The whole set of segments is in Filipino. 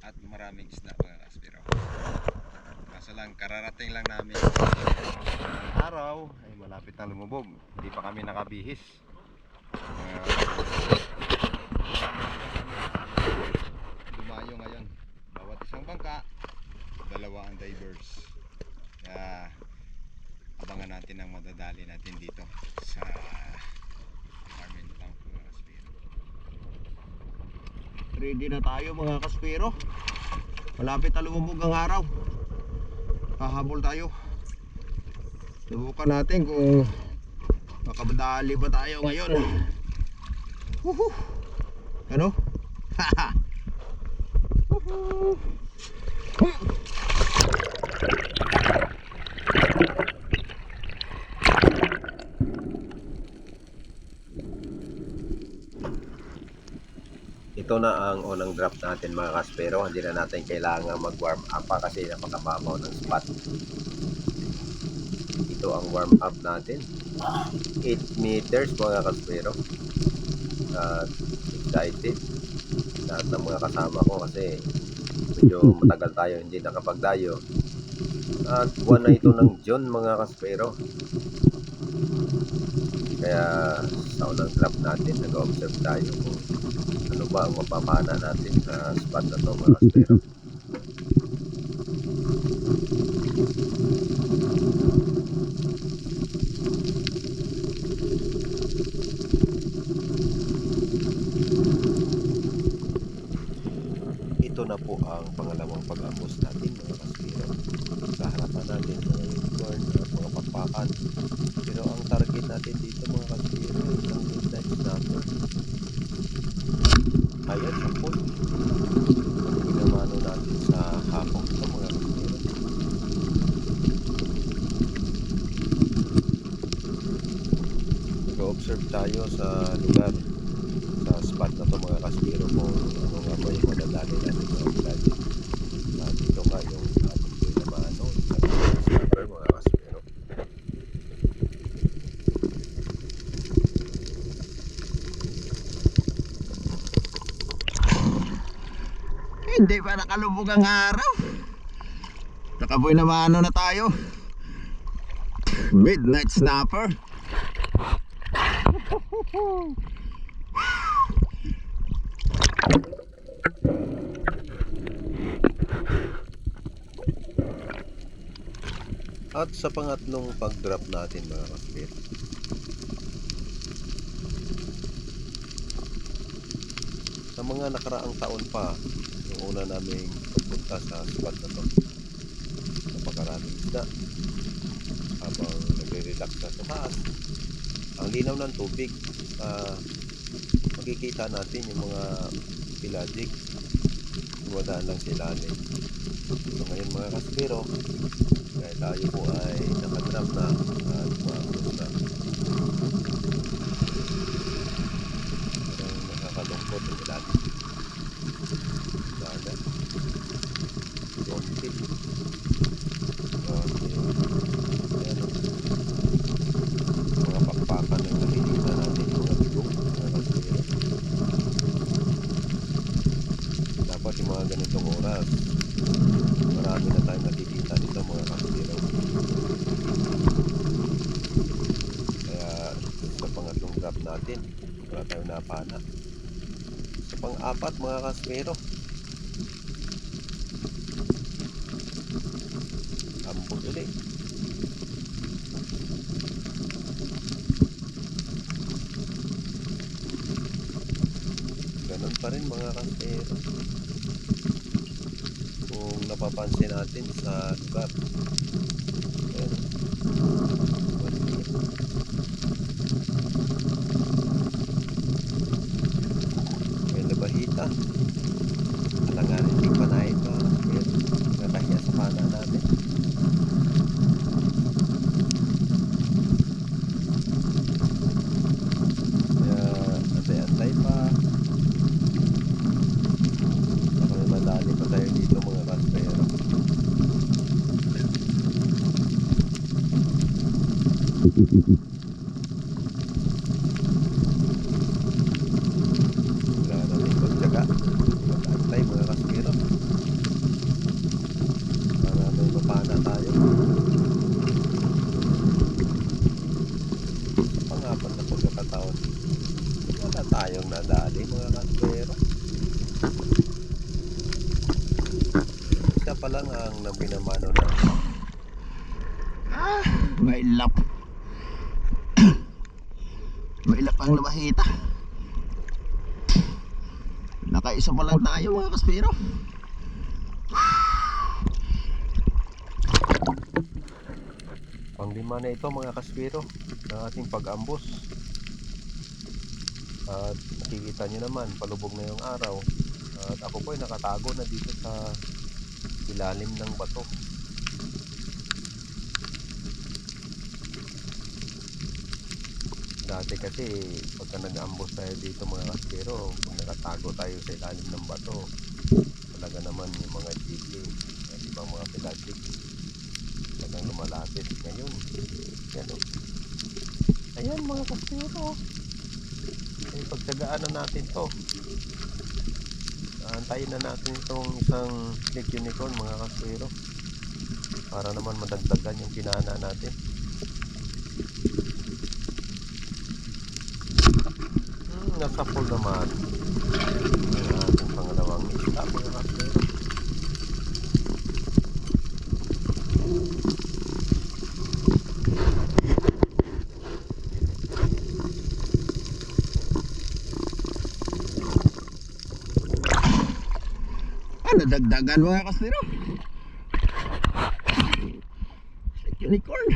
at maraming isda mga kaspero. Kaso lang, kararating lang namin araw ay malapit na lumubog. Hindi pa kami nakabihis. Dumayo ngayon. Bawat isang bangka, dalawa ang divers. Kaya abangan natin ang madadali natin dito sa Carmen Tank mga kaspero. Ready na tayo mga kaspero. Malapit na lumubog ang araw. Hahabol tayo. Subukan natin kung makabadali ba tayo ngayon. Woohoo! Ano? Haha! Woohoo! Ito na ang unang drop natin mga kaspero. Hindi na natin kailangan mag warm up pa kasi napakababaw ng spot. Ito ang warm up natin, 8 meters mga kaspero. Excited lahat ng mga kasama ko kasi medyo matagal tayo hindi nakapagdayo. At buwan na ito ng June mga kaspero. Kaya sa unang drop natin nag-observe tayo kung ano ba ang mapamana natin sa spot na ito mga kaspero. Ito na po ang pangalawang pag-ambos natin mga kaspero. Sa harapan natin mga unicorn at mga pakpakan. Pero ang target natin dito mga kaspero ay isang midnight snapper. Ayan siya po. Ang ginamano natin sa hapong ito mga kaspero. Nag-observe tayo sa lugar, sa spot na to mga kaspero kung ano nga ba yung madadali natin sa vlog. Dito nga yung ating ginamano, isang snapper mga kaspero. Hindi pa nakalubog ang araw. Nakaboy na mano na tayo. Midnight snapper. At sa pangatlong pag-drop natin mga kaspero, sa mga nakaraang taon pa, yung una naming pagpunta sa spot na to, napakaraming isda habang nagre-relax sa taas. Ang linaw ng tubig, makikita natin yung mga pelagic dumadaan lang sa ilalim. So ngayon mga kaspero, kaya tayo po ay nakadrop na at maagos na. Parang nakakalungkot ang ilalim. Dagat. Konti. Ayan o. Mga pakpakan ng nakikita natin yung mga bigong. Mga kaspero. Dapat yung mga ganitong oras, marami na tayong nakikita nito mga kaspero. Kaya sa pangatlong drop natin, wala tayong napana. Sa pang-apat mga kaspero, ambos ulit. Ganon pa rin mga kaspero. Kung napapansin natin sa lugar, ayan, may labahita. Alanganin din pa na ito. Ayan, nakahiya sa pana natin. Kaya antay-antay pa. Baka may madali pa tayo dito mga kaspero. Wala na rin pagtsaga. Mag-antay mga kaspero. lang ang naminamano natin. Mailap. Mailap ang labahita. Nakaisa pa lang tayo mga kaspero. Panglima na ito mga kaspiro ng ating pag-ambos. At nakikita nyo naman, palubog na yung araw. At ako po ay nakatago na dito sa ilalim ng bato. Dati kasi pagka nag-ambos tayo dito mga kaspiro, kung nakatago tayo sa ilalim ng bato, talaga naman yung mga jiki at ibang mga pelagic talagang lumalapit. Ngayon, yan o. Ayan mga kaspiro. Ay, pagtsagaan na natin to. Antayin na natin itong isang snake unicorn mga kaspiro para naman madagdagan yung kinana natin. Nasa pool naman ang ating pangalawang isda mga kaspiro. Nadagdagan mga kaspero. Unicorn.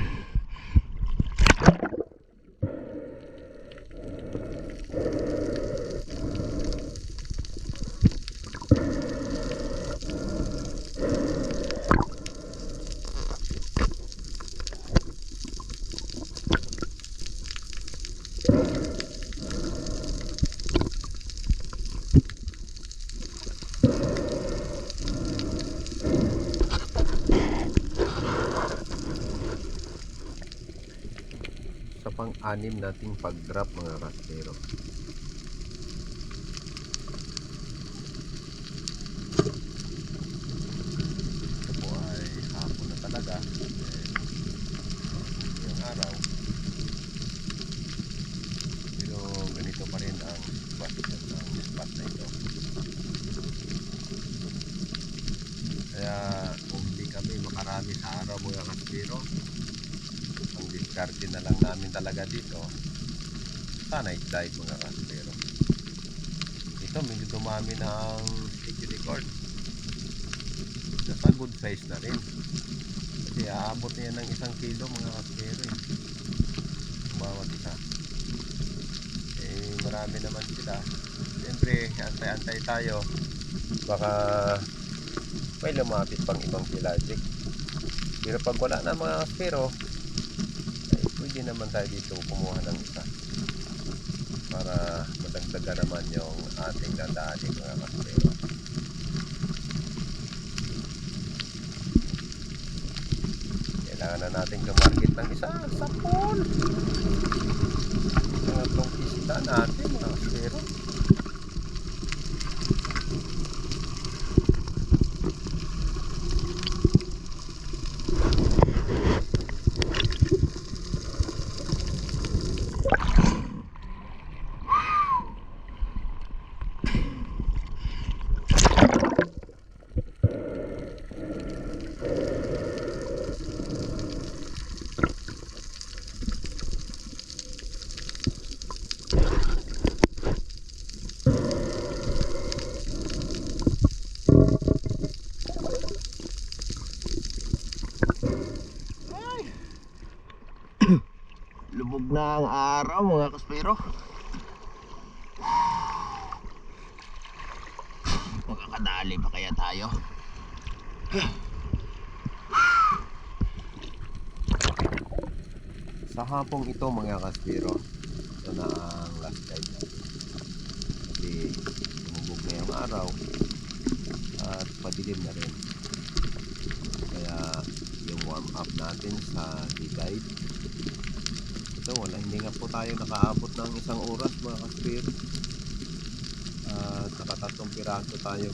Sa pang-anim nating pag-drop mga kaspero. Ito po ay hapon na talaga. Yung araw. Pero ganito pa rin ang sitwasyon ng spot na ito. Kaya kung hindi kami makarami sa araw mga kaspero, ang diskarte na lang namin talaga dito sa night dive mga kaspero. Ito medyo dumami na ang snake unicorn. Nasa good size na rin kasi aabot niya ng 1 kilo mga kaspero eh. Bawat isa eh, marami naman sila. Siyempre antay-antay tayo, baka may lumapit pang ibang pelagic. Pero pag wala na mga kaspero, pwede naman tayo dito kumuha ng isa para madagdagan naman yung ating dadaanin mga kaspero. Kailangan na natin kumarket ng isa sa pool. Pangatlong isda natin mga kaspero. Lubog na ang araw mga kaspero. Makakadali pa kaya tayo? Sa hapong ito mga kaspero, ito na ang last dive natin. Kasi lumubog na yung araw at padilim na rin. Kaya yung warm up natin sa dive, ito hindi nga po tayo nakaabot ng 1 oras mga kaspero. At nakatatlong piraso tayo.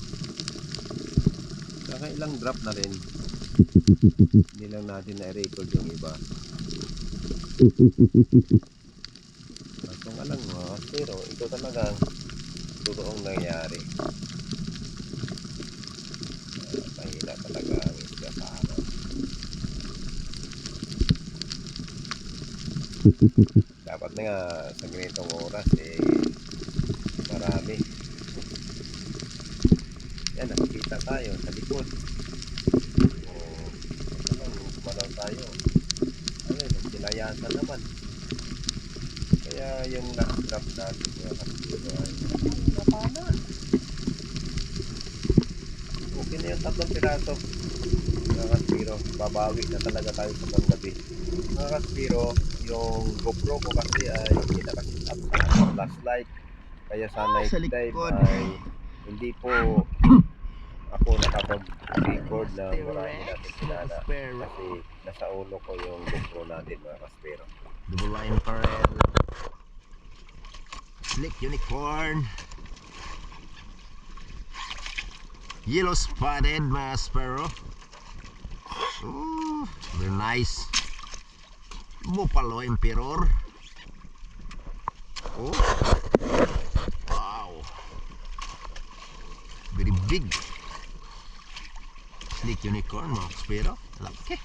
Kaya ilang drop na rin. Hindi lang natin na-record yung iba. Kaso nga lang mga kaspero, ito talagang totoong nangyari. Mahina talaga ang Dapat na nga sa ganitong oras marami. Yan, nakikita tayo sa likod. Kumalaw tayo. Nagsilayasan naman. Kaya yung last drop natin mga kaspiro ay napana. Okay na yung 3 piraso mga kaspiro. Babawi na talaga tayo sa panggabi. Mga kaspiro, yung GoPro ko kasi ay hindi nakasit up sa flashlight. Kaya sa night sa dive likod. ay hindi po ako nakapag-record na marami natin sinana kasi nasa ulo ko yung GoPro natin mga kaspiro. Double line current. Slick unicorn. Yellow spotted mga sparrow. Ooh, very nice. Buffalo Emperor. Oh, wow, very big. Slick unicorn mga sparrow. Laki.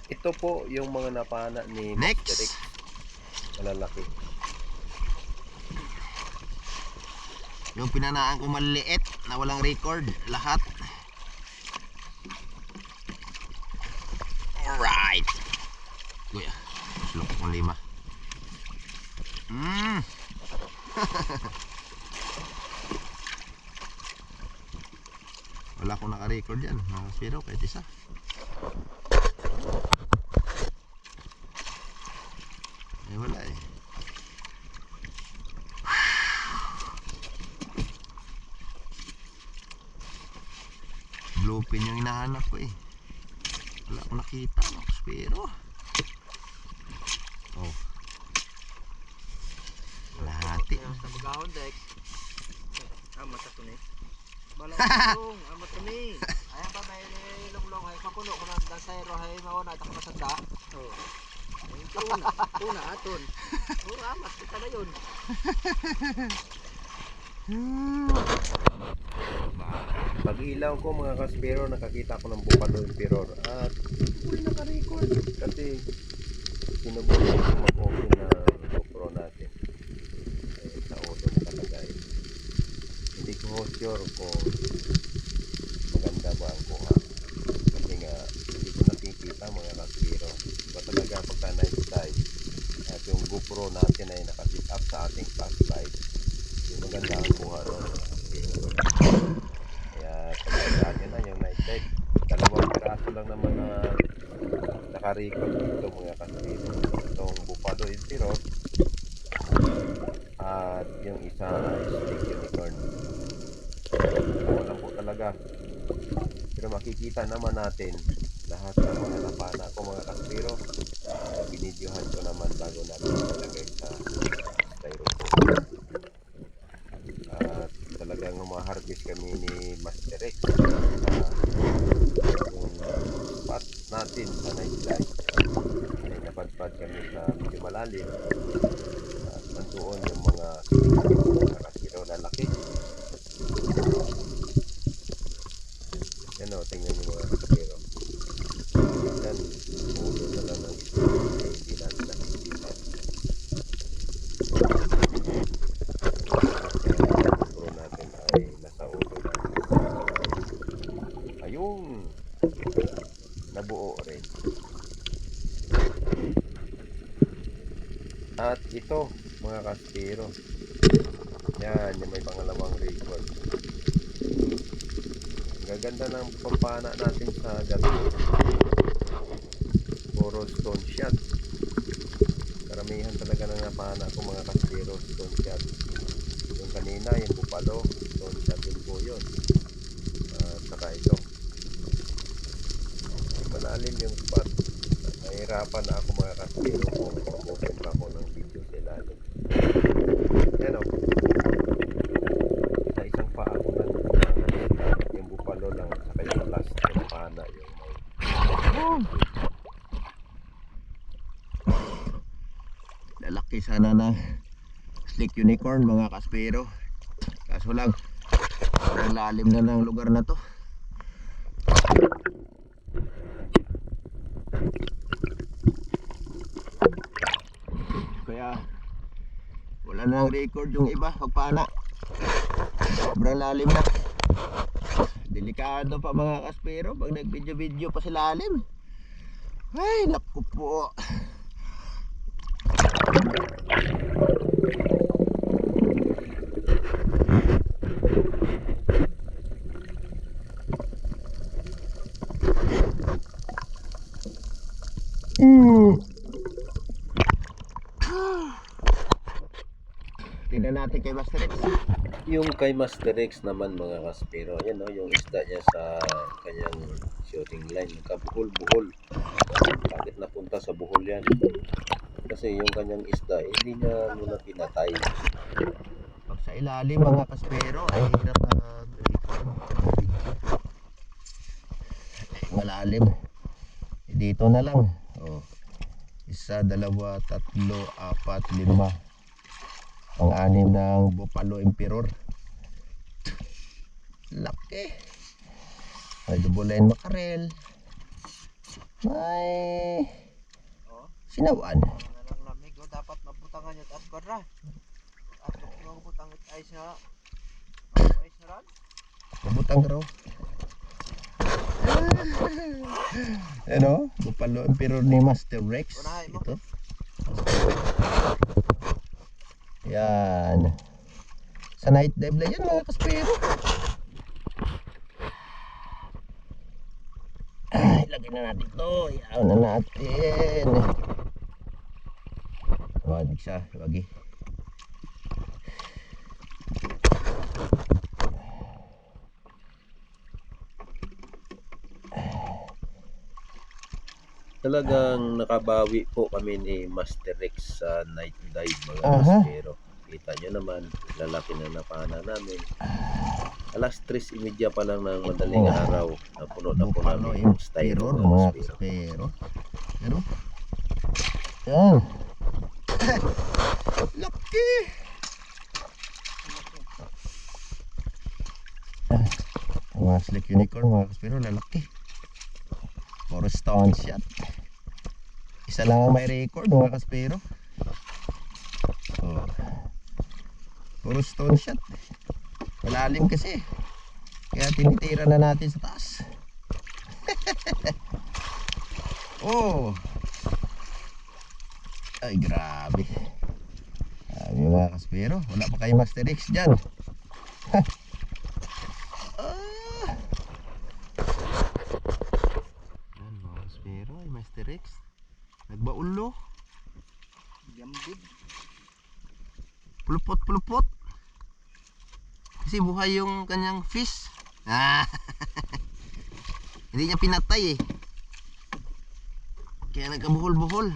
Ito po yung mga napana ni Next. Master X. Malalaki. Yung pinanaan ko maliit na walang record lahat. Alright. Kuya, sulok kong 5. Wala akong naka-record yan. Pero kahit isa. Wala eh. Bluepin yung hinahanap ko eh. Wala akong nakita no, pero oh, lahati. Magahon Dex. Amat ako ni. Balong, amat kami. Ayan pa may long ay kapuno ko na dasero hay mauna ta kasanda. Oh. Tuna aton. Oh, amat kita na yun. Pag ilaw ko mga kaspiro, nakakita ko ng Buffalo Emperor at hindi naka-record kasi sinubukan ko mag-open na GoPro natin sa ulo nakalagay. Hindi ko sure kung maganda ba ang kuha kasi nga hindi ko nakikita mga kaspiro. Iba talaga pagka night dive at yung GoPro natin ay nakasit up sa ating flashlight, yung maganda ang kuha doon mga kaspiro. Kaya pagkakaan nyo na yung night dive, 2 piraso lang naman na naka-record dito mga kaspiro. Itong Buffalo Emperor at yung isa ay Slick Unicorn. Wala po talaga, pero makikita naman natin lahat ng mga napana ko mga kaspiro. Binidyohan ko naman bago natin ilagay sa styrofoam. At talagang humaharvest kami ni Master X yung spot natin sa night dive ay napadpad kami sa medyo malalim at nandoon yung mga kaspiro lalaki. Yan o, tingnan nyo mga kaspiro. Yan, ulo na lang ng ito hindi natin nakikita. GoPro natin ay nasa ulo natin. Ayun, nabuo rin. At ito mga kaspiro, yan yung may pangalawang record. Gaganda ng pampana natin sa gabi. Puro stone shot. Karamihan talaga ng napana ko mga kaspiro, stone shot. Yung kanina, yung Buffalo, stone shot din po yun. Saka ito. Malalim yung spot. Nahirapan na ako mga kaspiro kung mag-open pa ako ng video sa ilalim. Yan o. Sa isang paa ko lang yung Buffalo lang. Saka yung last yung pana yung may Lalaki sana na Slick Unicorn mga kaspiro. Kaso lang, ang lalim na ng lugar na to. Kaya wala nang record yung iba pagpana. Sobrang lalim na. Delikado pa mga kaspero pag nag-video-video pa sa lalim. Ay, naku po. Tingnan natin kay Master X. Yung kay Master X naman mga kaspero, yan no, yung isda niya sa kanyang shooting line, nagkabuhol-buhol. Bakit napunta sa buhol yan? Kasi yung kanyang isda, hindi niya muna pinatay. Pag sa ilalim mga kaspero ay hirap mag-record. Malalim. Dito na lang. Oh. 1, 2, 3, 4, 5. Pang-anim ng Buffalo Emperor. Laki. May dubulen makarel. May sinawan. Ang lamig, oh, dapat mabutangan yung taas ko ra. At kung mabutang ay sa ay sa ran. Mabutang raw. Ano? Buffalo Emperor ni Master Rex. Unahin mo. Ito. Yan. Sa night dive lang yan mga kaspero. Ay, lagyan na natin ito. Iyaw na natin. Wag siya. Wagi. Talagang nakabawi po kami ni Master Rex sa night dive mga Aha. kaspero. Kita nyo naman, lalaki na napana namin. Alas 3:30 pa lang ng madaling araw. Napuno na po Buffalo namin yung styro Emperor mga mga kaspero. kaspero. Pero, yan. Laki. Mga slick unicorn mga kaspero, lalaki. Puro stone shot. Isa lang ang may record mga kaspero. Oh. Puro stone shot. Malalim kasi. Kaya tinitira na natin sa taas. Oh. Ay grabe. Grabe mga kaspero. Wala pa kayo Master X dyan. Yan mga kaspero. Ay Master X. Nagbaulo. Gambid. Pulupot. Kasi buhay yung kanyang fish. Ah. Hindi niya pinatay eh. Kaya nagkabuhol-buhol.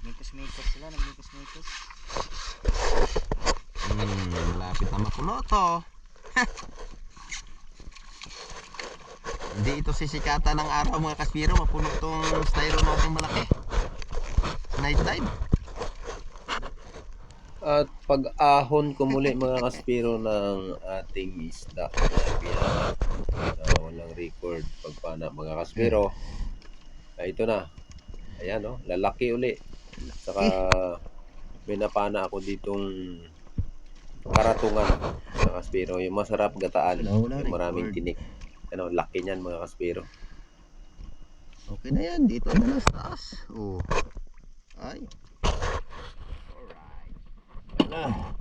Mikas-mikas sila, nagmikas-mikas. Malapit na mapuno to. Hindi ito sisikatan ng araw mga kaspiro. Mapuno tong styro natin malaki. Night dive. At pag-ahon ko muli mga kaspiro ng ating isda na pinanap na walang record pagpana mga kaspiro. Ito na. Ayan o, lalaki uli. Saka may napana ako ditong karatungan mga kaspiro. Yung masarap gataan, Wala yung maraming record. tinik. Ano, laki niyan mga kaspiro. Okay na yan. Dito na lang sa taas. Oh. Ay. Alright. Ah.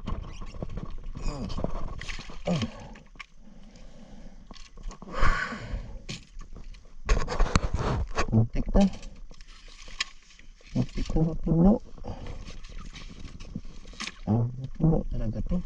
Muntik na. Muntik na mapuno. Mapuno talaga to.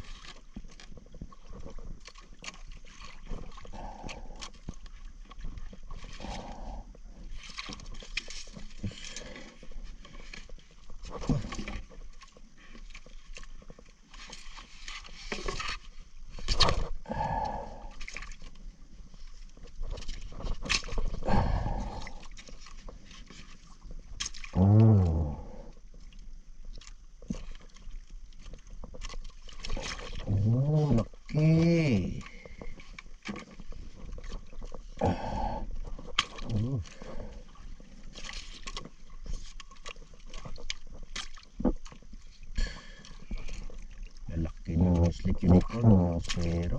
Oh, laki. Oh. slick unicorn mga kaspero.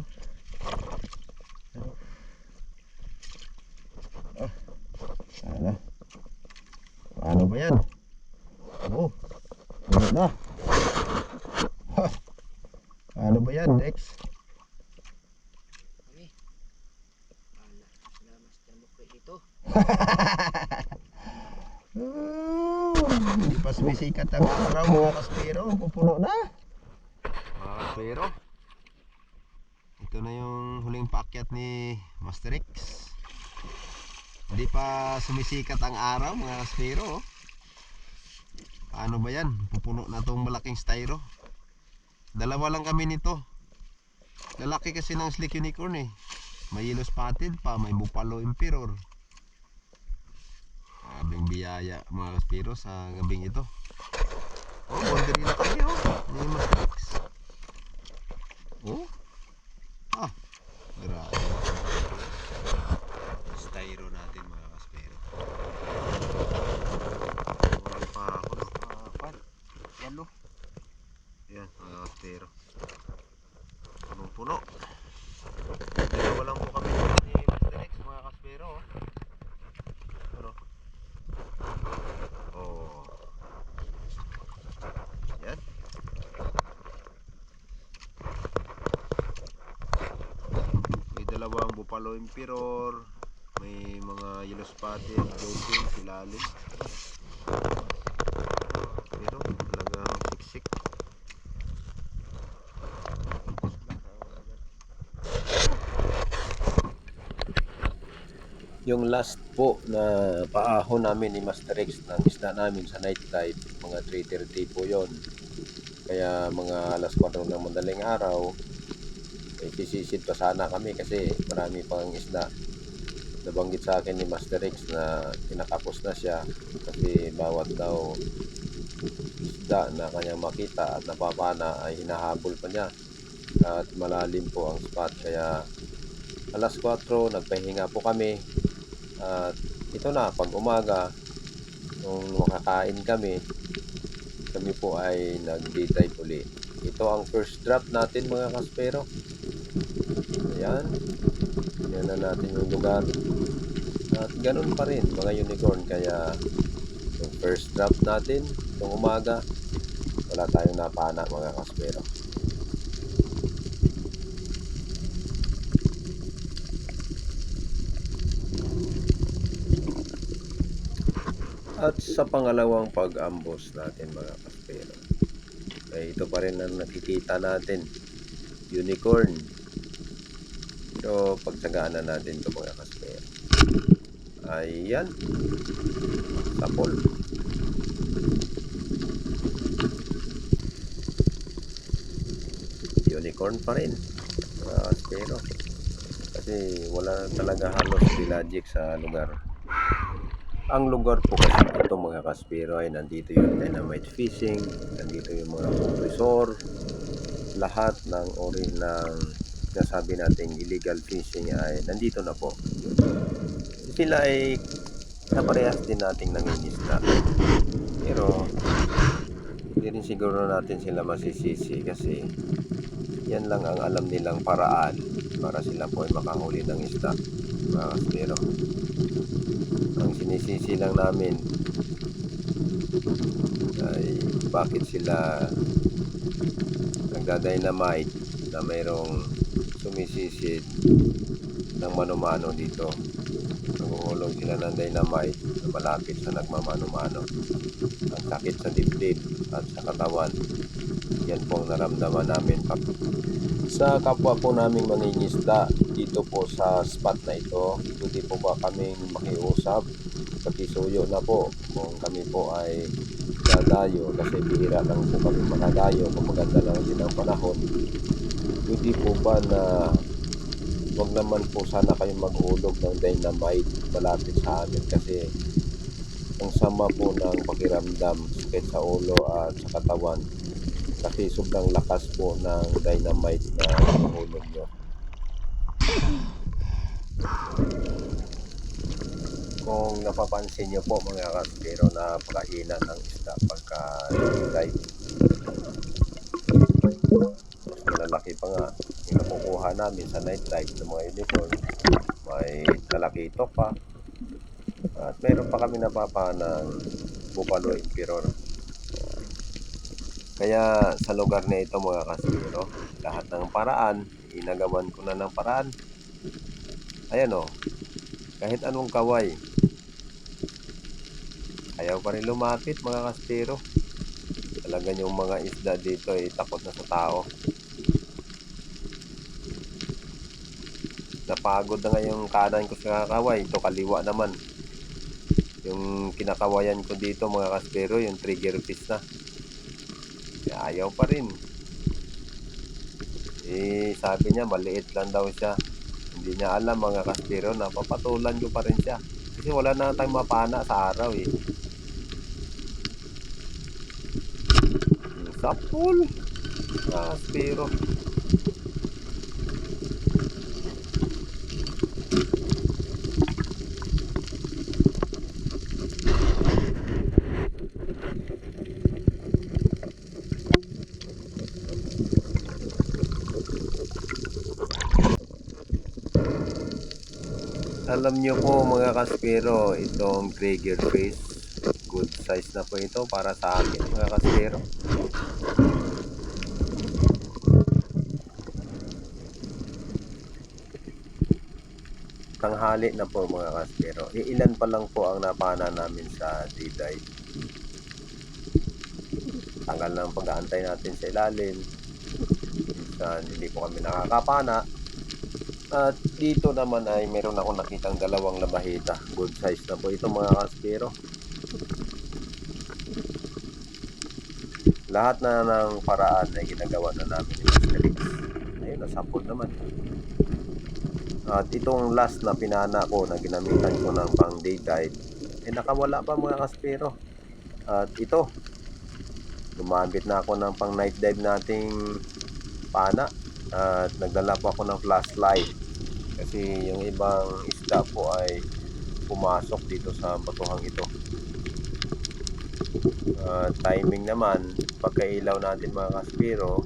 Ano? Paano ba yan? Oh, ano na? Ha! Paano ba yan, Dex? Master mo ko ito. Hindi pa sumisikat ang araw mga kaspero. Pupuno na. Mga kaspero. Ito na yung huling paakyat ni Master X. Hindi pa sumisikat ang araw mga kaspero. Paano ba yan? Pupuno na tong malaking styro. Dalawa lang kami nito. Lalaki kasi ng slick unicorn eh. May yellow spotted pa, may buffalo emperor. Abing biyaya mga kaspero sa gabing ito. Oh, boundary na kami oh. Ni Master X. Oh. Ah, grabe. Styro natin mga kaspero. Wala pa ako no. Yalo. Yan mga kaspero. Punong-puno. Dalawa lang po kami ni Master X mga kaspero. Ano? Oh. Yan. May dalawang buffalo emperor. May mga yellow spotted dolphin silalim. Pero talagang siksik. Yung last po na paahon namin ni Master X ng isda namin sa night dive, mga 3:30 po yon. Kaya mga alas 4 ng madaling araw, sisisid pa sana kami kasi marami pang isda. Nabanggit sa akin ni Master X na kinakapos na siya kasi bawat daw isda na kanyang makita at napapana ay hinahabol pa niya. At malalim po ang spot kaya alas 4 nagpahinga po kami. At ito na, pag umaga nung makakain kami po ay nag-dive uli. Ito ang first drop natin mga kaspero. Ayan, yan na natin yung lugar at ganun pa rin mga unicorn. Kaya yung first drop natin itong umaga wala tayong napana mga kaspero. At sa pangalawang pag-ambos natin mga kaspero ay ito pa rin ang nakikita natin, unicorn. Pero pagtsagaan na natin ito mga kaspero. Ayan, sapol. Unicorn pa rin mga kaspero kasi wala talaga halos pelagic sa lugar. Ang lugar po kasi ito mga kaspero ay nandito yung dynamite fishing, nandito yung mga compressor, lahat ng ori ng nasabi nating illegal fishing ay nandito na po. Sila ay kaparehas din nating nangingisda. Pero hindi rin siguro natin sila masisisi kasi yan lang ang alam nilang paraan para sila po ay makahuli ng isda mga kaspero. Ang sinisisi lang namin ay bakit sila nagda-dynamite na mayroong sumisisid ng mano-mano dito. Nanguhulog sila ng dynamite na malapit sa nagmamano-mano. Ang sakit sa dibdib at sa katawan, yan po ang naramdaman namin sa kapwa po naming mangingisda dito po sa spot na ito. Hindi po ba kaming makiusap, pakisuyo na po kung kami po ay dadayo kasi bihira lang po kami makadayo kung maganda lang din ang panahon. Hindi po ba na wag naman po sana kayong maghulog ng dynamite malapit sa amin kasi ang sama po ng pakiramdam, sakit sa ulo at sa katawan kasi sobrang lakas po ng dynamite na mahulog nyo. Kung napapansin nyo po mga kaspero, napakahina ng isda pagka dive. Mas malalaki malaki pa nga yung nakukuha namin sa night dive ng mga unicorn. May talakitok pa. At meron pa kami napapa ng buffalo emperor. Kaya sa lugar na ito mga kaspero, lahat ng paraan, inagawan ko na ng paraan. Ayan o, kahit anong kaway, ayaw pa rin lumapit mga kaspero. Talagang yung mga isda dito ay takot na sa tao. Napagod na nga yung kanan ko sa kaway, ito kaliwa naman. Yung kinakawayan ko dito mga kaspero, yung trigger fish na. Kaya ayaw pa rin. Sabi niya maliit lang daw siya. Hindi niya alam mga kaspero, napapatulan ko pa rin siya. Kasi wala na tayong mapana sa araw eh. Sapul kaspero. Alam nyo po mga kaspero, itong trigger fish, good size na po ito para sa akin mga kaspero. Tanghali na po mga kaspero. Ilan pa lang po ang napana namin sa D-dive. Tanggal lang pag-aantay natin sa ilalim. Minsan hindi po kami nakakapana. At dito naman ay meron ako nakitang dalawang labahita. Good size na po ito mga kaspero. Lahat na ng paraan ay ginagawa na namin ni Master X. Ayun, nasapod naman. At itong last na pinana ko na ginamitan ko ng pang day dive, nakawala pa mga kaspero. At ito, gumamit na ako ng pang night dive nating pana. At nagdala po ako ng flashlight kasi yung ibang isda po ay pumasok dito sa batuhang ito. Timing naman, pagkailaw natin mga kaspero,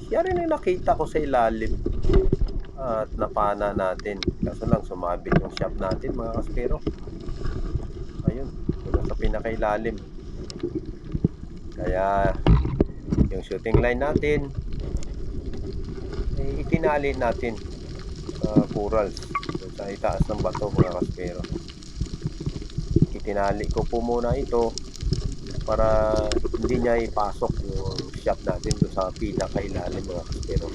siya rin yung nakita ko sa ilalim at napana natin. Kaso lang sumabit yung shop natin mga kaspero. Ayun, doon sa pinakailalim. Kaya yung shooting line natin itinali natin sa corals sa itaas ng bato mga kaspero. Itinali ko po muna ito para hindi niya ipasok yung shop natin doon sa pinakailalim mga kaspero.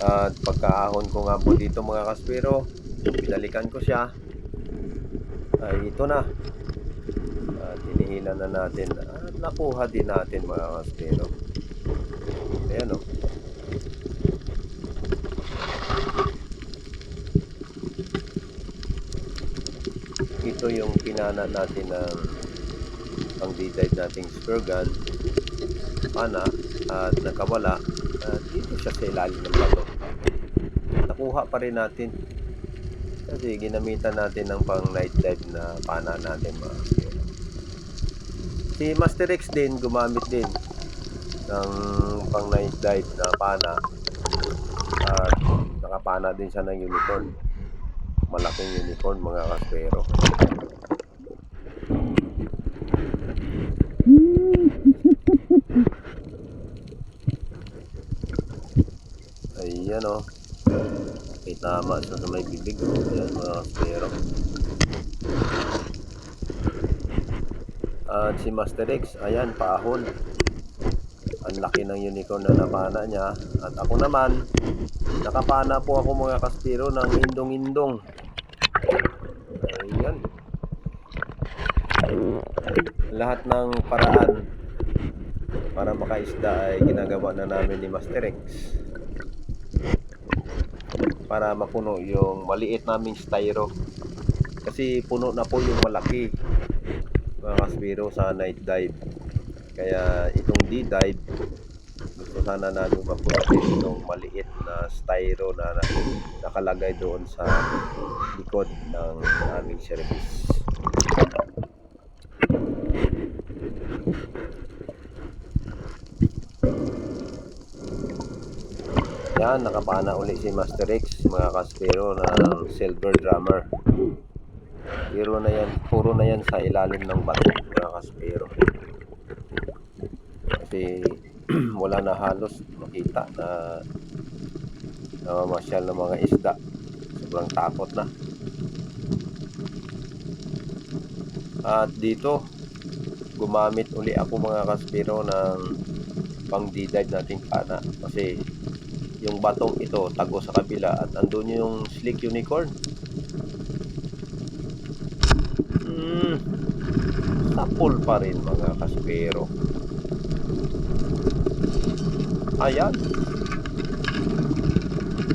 At pagkaahon ko nga po dito mga kaspero, binalikan ko siya, ay ito na. At hinihilan na natin at nakuha din natin mga kaspero. Ayan o. Ito yung pinana natin ng pang D-dive nating spear gun pana at nakawala. At dito siya sa ilalim ng bato. Nakuha pa rin natin kasi ginamitan natin ng pang night dive na pana natin mga kaspero. Si Master X din gumamit din ng pang night dive na pana at nakapana din siya ng unicorn, malaking unicorn mga kaspero. Ayan o, may tama sa may bibig. Ayan mga kaspero. At si Master X, ayan, paahon. Ang laki ng unicorn na napana niya. At ako naman, nakapana po ako mga kaspero ng indong-indong. Ayan. Lahat ng paraan para makaisda ay ginagawa na namin ni Master X para mapuno yung maliit naming styro. Kasi puno na po yung malaki mga kaspero sa night dive. Kaya itong D-dive, gusto sana namin mapunin itong maliit na styro na nakalagay doon sa likod ng aming service. Ayan, nakapana uli si Master X, mga kaspero, ng silver drummer. Puro na yan sa ilalim ng bato, mga kaspero. Kasi wala na halos makita na namamasyal ng mga isda. Sobrang takot na. At dito, gumamit uli ako, mga kaspero, ng pang D-dive nating pana. Kasi yung batong ito tago sa kabila at andun yung slick unicorn. Sapul pa rin, mga kaspero. Ayan,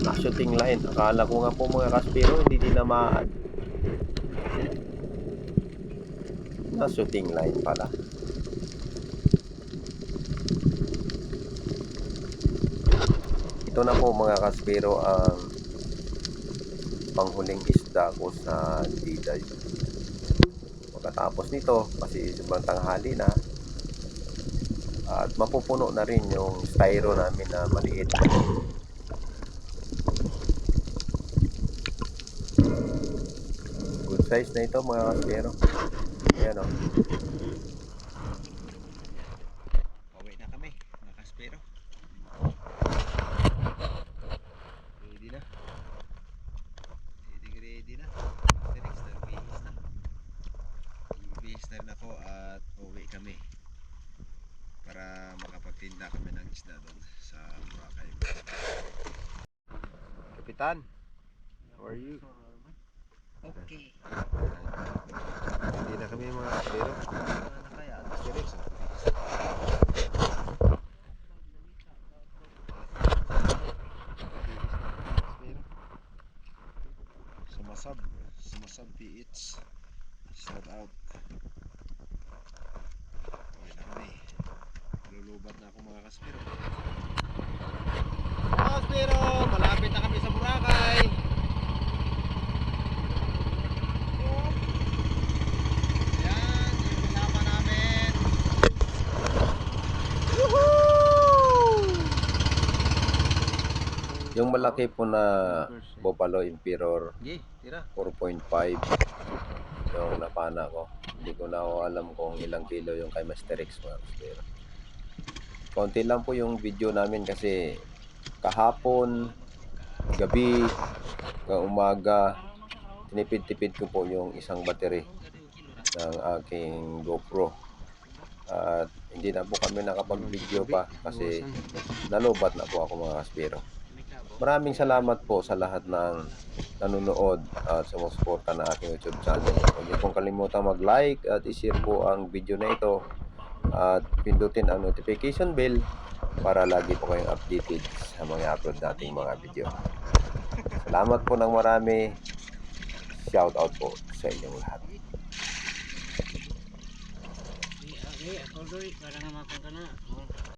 na-shooting line. Akala ko nga po, mga kaspero, hindi dinamaan. Na-shooting line pala. Ito na po, mga kaspero, ang panghuling isda ko sa D-dive. Pagkatapos nito, kasi sobrang tanghali na, at mapupuno na rin yung styro namin na maliit. Good size na ito, mga kaspero. Ayan o. Pauwi na kami, mga kaspero. Ready na. Ready na. Direct na, bihis na. Bihis na rin ako at pauwi kami. Para makapagtinda kami ng isda doon sa Boracay. Kapitan, how are you? Okay. Hindi na kami, mga kaspero. Ano na kaya? Direct sa Sumasab PH. Shout out. Uwi na kami. Lulubat na ako, mga kaspero. Mga kaspero, malapit na kami sa Boracay. Yan, yung kasama namin. Yung malaki po na Buffalo Emperor Ye, tira. 4.5 yung napana ko. Hindi ko na ako alam kung ilang kilo yung kay Master X, mga kaspero. Konti lang po yung video namin kasi kahapon, gabi, umaga, tinipid-tipid ko po yung isang battery ng aking GoPro. At hindi na po kami nakapag-video pa kasi nalubat na po ako, mga kaspero. Maraming salamat po sa lahat ng nanonood at sumusuporta na aking YouTube channel. Huwag niyo pong kalimutan mag-like at i-share po ang video na ito at pindutin ang notification bell para lagi po kayong updated sa mga upload nating mga video. Salamat po ng marami. Shout out po sa inyong lahat. Okay, ako para nga makakana.